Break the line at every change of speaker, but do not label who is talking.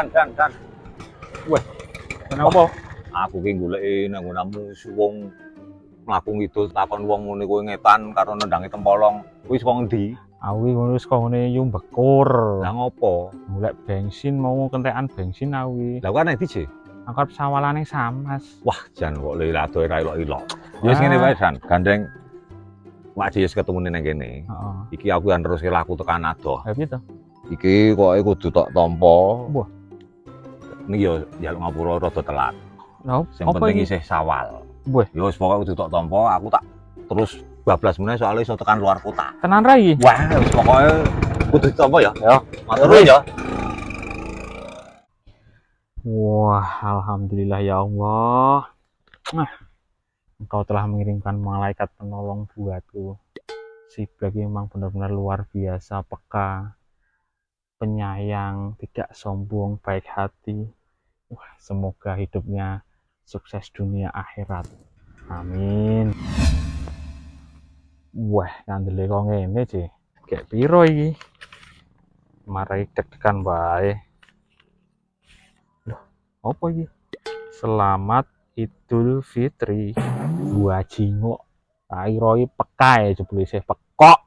Dan.
Weh, kenapa?
Aku ki goleki nang nggonmu wong mlaku ngidul takon wong ngene kowe ngetan karo nendangi tempolong. Kuwi saka ngendi?
Aku wis kok ngene yu mbekur.
Lah ngopo?
Golek bensin mau kentekan bensin aku.
Lah kok nek dije?
Aku arep sawalane Samas.
Wah, jan kok leladoe ra ilok-ilok. Ya wis ngene wae, Dan. Gandeng Pak Dies ketemu nang kene.
Heeh.
Iki aku yang terus laku tekan adoh.
Ha piye to?
Iki koke kudu tok tampa.
Wah.
Niki yo njaluk ngapura rada telat.
Lah,
Sing
apa
penting
iki?
isih sawal.
Weh,
Ya wis pokoke kudu tok tampa, aku tak terus bablas meneh soalnya iso tekan luar kota.
tenan ra iki?
Wah, wis pokoke kudu ditampa ya.
Ya.
Matur nuwun ya.
Wah, alhamdulillah ya Allah. Nah, Engkau telah mengirimkan malaikat penolong buatku. Si Black memang benar-benar luar biasa, peka, penyayang, tidak sombong, baik hati. Wah, semoga hidupnya sukses dunia akhirat. Amin. Wah, ngandele kok ngene, Ci. Kayak piro iki? Marai deg-degan wae. Loh, apa iki? Selamat Idul Fitri. Gua jingok. Airoi peka ya jebule isih pekok.